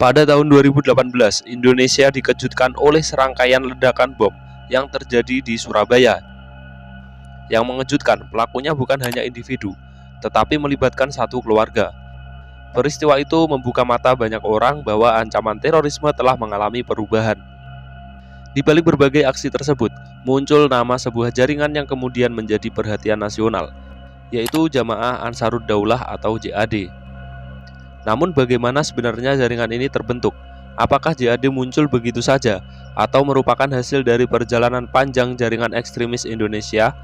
Pada tahun 2018, Indonesia dikejutkan oleh serangkaian ledakan bom yang terjadi di Surabaya. Yang mengejutkan, pelakunya bukan hanya individu, tetapi melibatkan satu keluarga. Peristiwa itu membuka mata banyak orang bahwa ancaman terorisme telah mengalami perubahan. Di balik berbagai aksi tersebut, muncul nama sebuah jaringan yang kemudian menjadi perhatian nasional, yaitu Jamaah Ansarud Daulah atau JAD. Namun bagaimana sebenarnya jaringan ini terbentuk? Apakah JAD muncul begitu saja atau merupakan hasil dari perjalanan panjang jaringan ekstremis Indonesia?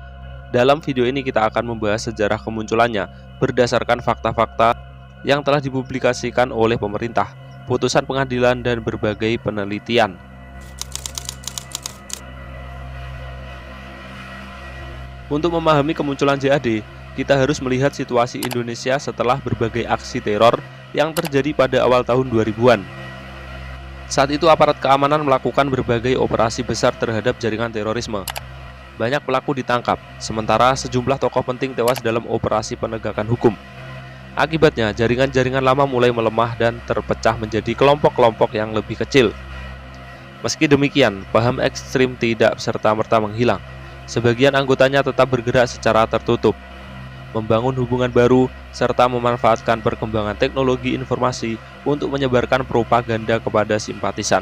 Dalam video ini kita akan membahas sejarah kemunculannya berdasarkan fakta-fakta yang telah dipublikasikan oleh pemerintah, putusan pengadilan, dan berbagai penelitian. Untuk memahami kemunculan JAD, kita harus melihat situasi Indonesia setelah berbagai aksi teror yang terjadi pada awal tahun 2000-an. Saat itu aparat keamanan melakukan berbagai operasi besar terhadap jaringan terorisme. Banyak pelaku ditangkap, sementara sejumlah tokoh penting tewas dalam operasi penegakan hukum. Akibatnya, jaringan-jaringan lama mulai melemah dan terpecah menjadi kelompok-kelompok yang lebih kecil. Meski demikian, paham ekstrim tidak serta-merta menghilang. Sebagian anggotanya tetap bergerak secara tertutup, membangun hubungan baru, serta memanfaatkan perkembangan teknologi informasi untuk menyebarkan propaganda kepada simpatisan.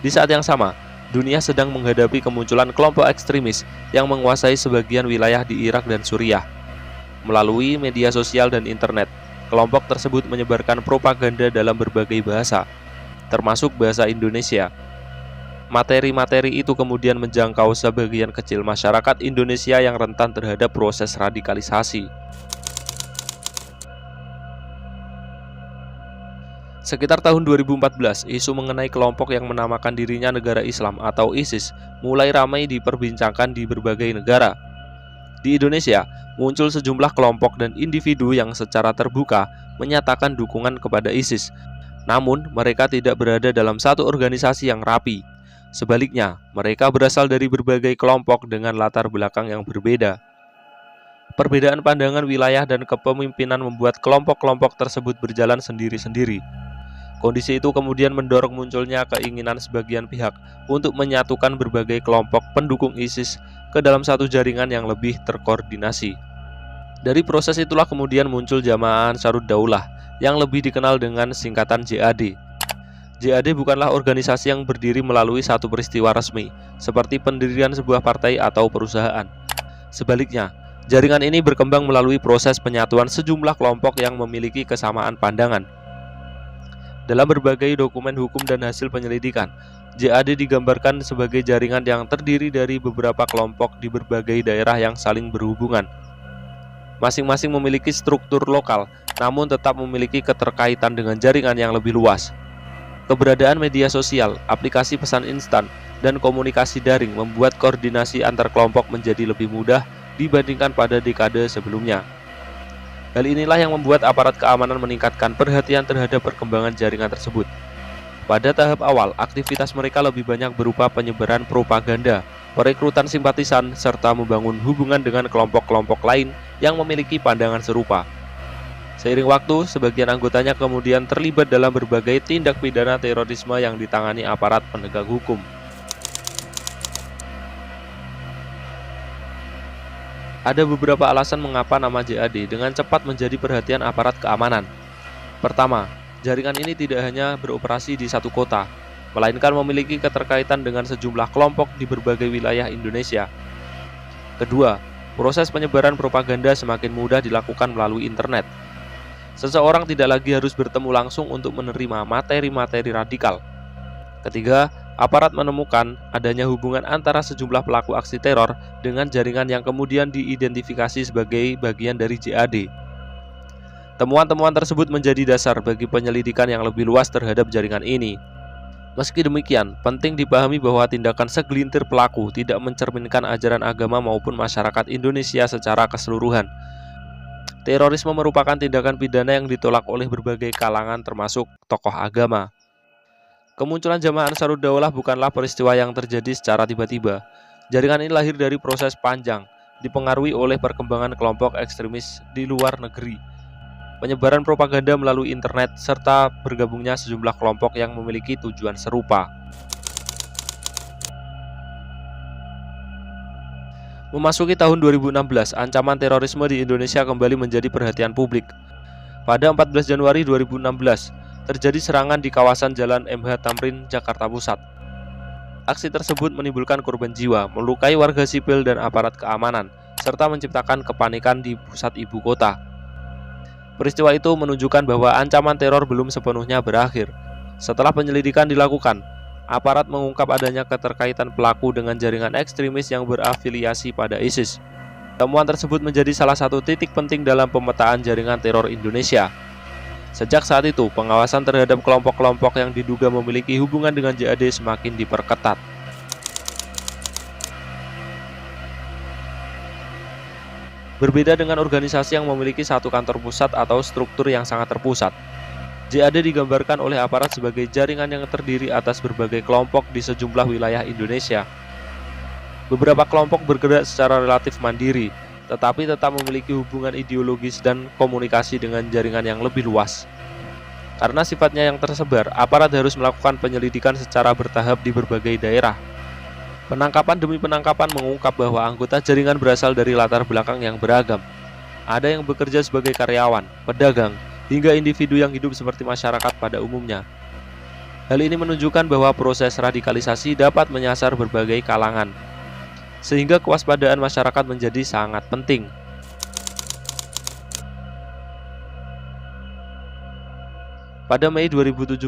Di saat yang sama, dunia sedang menghadapi kemunculan kelompok ekstremis yang menguasai sebagian wilayah di Irak dan Suriah. Melalui media sosial dan internet, kelompok tersebut menyebarkan propaganda dalam berbagai bahasa, termasuk bahasa Indonesia. Materi-materi itu kemudian menjangkau sebagian kecil masyarakat Indonesia yang rentan terhadap proses radikalisasi. Sekitar tahun 2014, isu mengenai kelompok yang menamakan dirinya negara Islam atau ISIS mulai ramai diperbincangkan di berbagai negara. Di Indonesia, muncul sejumlah kelompok dan individu yang secara terbuka menyatakan dukungan kepada ISIS. Namun, mereka tidak berada dalam satu organisasi yang rapi. Sebaliknya, mereka berasal dari berbagai kelompok dengan latar belakang yang berbeda. Perbedaan pandangan wilayah dan kepemimpinan membuat kelompok-kelompok tersebut berjalan sendiri-sendiri. Kondisi itu kemudian mendorong munculnya keinginan sebagian pihak untuk menyatukan berbagai kelompok pendukung ISIS ke dalam satu jaringan yang lebih terkoordinasi. Dari proses itulah kemudian muncul Jamaah Ansarud Daulah yang lebih dikenal dengan singkatan JAD. JAD bukanlah organisasi yang berdiri melalui satu peristiwa resmi, seperti pendirian sebuah partai atau perusahaan. Sebaliknya, jaringan ini berkembang melalui proses penyatuan sejumlah kelompok yang memiliki kesamaan pandangan. Dalam berbagai dokumen hukum dan hasil penyelidikan, JAD digambarkan sebagai jaringan yang terdiri dari beberapa kelompok di berbagai daerah yang saling berhubungan. Masing-masing memiliki struktur lokal, namun tetap memiliki keterkaitan dengan jaringan yang lebih luas. Keberadaan media sosial, aplikasi pesan instan, dan komunikasi daring membuat koordinasi antar kelompok menjadi lebih mudah dibandingkan pada dekade sebelumnya. Hal inilah yang membuat aparat keamanan meningkatkan perhatian terhadap perkembangan jaringan tersebut. Pada tahap awal, aktivitas mereka lebih banyak berupa penyebaran propaganda, perekrutan simpatisan, serta membangun hubungan dengan kelompok-kelompok lain yang memiliki pandangan serupa. Seiring waktu, sebagian anggotanya kemudian terlibat dalam berbagai tindak pidana terorisme yang ditangani aparat penegak hukum. Ada beberapa alasan mengapa nama JAD dengan cepat menjadi perhatian aparat keamanan. Pertama, jaringan ini tidak hanya beroperasi di satu kota, melainkan memiliki keterkaitan dengan sejumlah kelompok di berbagai wilayah Indonesia. Kedua, proses penyebaran propaganda semakin mudah dilakukan melalui internet. Seseorang tidak lagi harus bertemu langsung untuk menerima materi-materi radikal. Ketiga, aparat menemukan adanya hubungan antara sejumlah pelaku aksi teror dengan jaringan yang kemudian diidentifikasi sebagai bagian dari JAD. Temuan-temuan tersebut menjadi dasar bagi penyelidikan yang lebih luas terhadap jaringan ini. Meski demikian, penting dipahami bahwa tindakan segelintir pelaku tidak mencerminkan ajaran agama maupun masyarakat Indonesia secara keseluruhan. Terorisme merupakan tindakan pidana yang ditolak oleh berbagai kalangan termasuk tokoh agama. Kemunculan Jamaah Ansarud Daulah bukanlah peristiwa yang terjadi secara tiba-tiba. Jaringan ini lahir dari proses panjang, dipengaruhi oleh perkembangan kelompok ekstremis di luar negeri. penyebaran propaganda melalui internet, serta bergabungnya sejumlah kelompok yang memiliki tujuan serupa. Memasuki tahun 2016, ancaman terorisme di Indonesia kembali menjadi perhatian publik. Pada 14 Januari 2016, terjadi serangan di kawasan Jalan MH Tamrin, Jakarta Pusat. Aksi tersebut menimbulkan korban jiwa, melukai warga sipil dan aparat keamanan, serta menciptakan kepanikan di pusat ibu kota. Peristiwa itu menunjukkan bahwa ancaman teror belum sepenuhnya berakhir. Setelah penyelidikan dilakukan, aparat mengungkap adanya keterkaitan pelaku dengan jaringan ekstremis yang berafiliasi pada ISIS. Temuan tersebut menjadi salah satu titik penting dalam pemetaan jaringan teror Indonesia. Sejak saat itu, pengawasan terhadap kelompok-kelompok yang diduga memiliki hubungan dengan JAD semakin diperketat. Berbeda dengan organisasi yang memiliki satu kantor pusat atau struktur yang sangat terpusat, JAD digambarkan oleh aparat sebagai jaringan yang terdiri atas berbagai kelompok di sejumlah wilayah Indonesia. Beberapa kelompok bergerak secara relatif mandiri, tetapi tetap memiliki hubungan ideologis dan komunikasi dengan jaringan yang lebih luas. Karena sifatnya yang tersebar, aparat harus melakukan penyelidikan secara bertahap di berbagai daerah. Penangkapan demi penangkapan mengungkap bahwa anggota jaringan berasal dari latar belakang yang beragam. Ada yang bekerja sebagai karyawan, pedagang, hingga individu yang hidup seperti masyarakat pada umumnya. Hal ini menunjukkan bahwa proses radikalisasi dapat menyasar berbagai kalangan, sehingga kewaspadaan masyarakat menjadi sangat penting. Pada Mei 2017,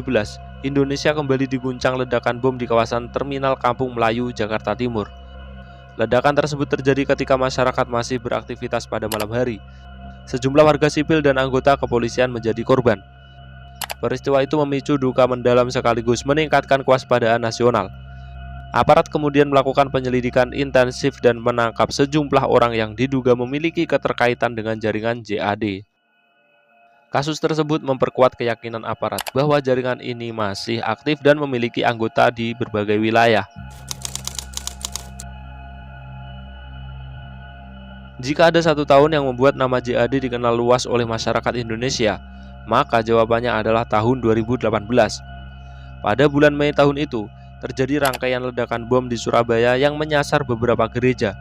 Indonesia kembali diguncang ledakan bom di kawasan Terminal Kampung Melayu, Jakarta Timur. Ledakan tersebut terjadi ketika masyarakat masih beraktivitas pada malam hari. Sejumlah warga sipil dan anggota kepolisian menjadi korban. Peristiwa itu memicu duka mendalam sekaligus meningkatkan kewaspadaan nasional. Aparat kemudian melakukan penyelidikan intensif dan menangkap sejumlah orang yang diduga memiliki keterkaitan dengan jaringan JAD. Kasus tersebut memperkuat keyakinan aparat bahwa jaringan ini masih aktif dan memiliki anggota di berbagai wilayah. Jika ada satu tahun yang membuat nama JAD dikenal luas oleh masyarakat Indonesia, maka jawabannya adalah tahun 2018. Pada bulan Mei tahun itu, terjadi rangkaian ledakan bom di Surabaya yang menyasar beberapa gereja.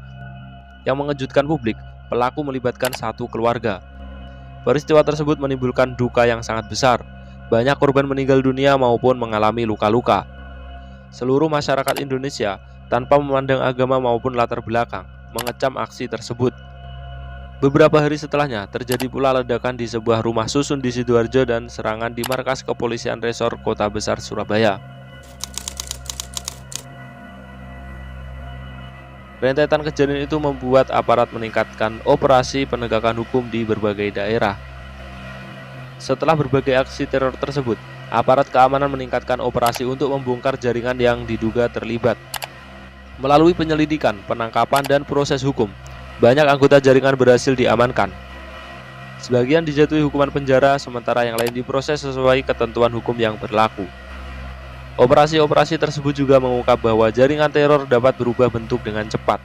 Yang mengejutkan publik, pelaku melibatkan satu keluarga. Peristiwa tersebut menimbulkan duka yang sangat besar. Banyak korban meninggal dunia maupun mengalami luka-luka. Seluruh masyarakat Indonesia, tanpa memandang agama maupun latar belakang, mengecam aksi tersebut. Beberapa hari setelahnya, terjadi pula ledakan di sebuah rumah susun di Sidoarjo dan serangan di markas kepolisian resor Kota Besar Surabaya. Rentetan kejadian itu membuat aparat meningkatkan operasi penegakan hukum di berbagai daerah. Setelah berbagai aksi teror tersebut, aparat keamanan meningkatkan operasi untuk membongkar jaringan yang diduga terlibat. Melalui penyelidikan, penangkapan, dan proses hukum, banyak anggota jaringan berhasil diamankan. Sebagian dijatuhi hukuman penjara, sementara yang lain diproses sesuai ketentuan hukum yang berlaku. Operasi-operasi tersebut juga mengungkap bahwa jaringan teror dapat berubah bentuk dengan cepat.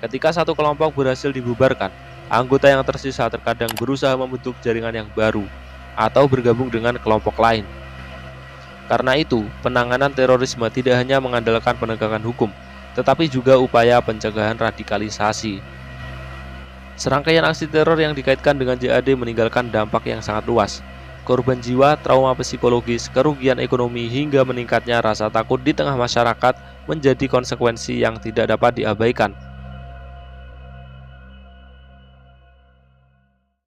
Ketika satu kelompok berhasil dibubarkan, anggota yang tersisa terkadang berusaha membentuk jaringan yang baru atau bergabung dengan kelompok lain. Karena itu, penanganan terorisme tidak hanya mengandalkan penegakan hukum, tetapi juga upaya pencegahan radikalisasi. Serangkaian aksi teror yang dikaitkan dengan JAD meninggalkan dampak yang sangat luas. Korban jiwa, trauma psikologis, kerugian ekonomi, hingga meningkatnya rasa takut di tengah masyarakat menjadi konsekuensi yang tidak dapat diabaikan.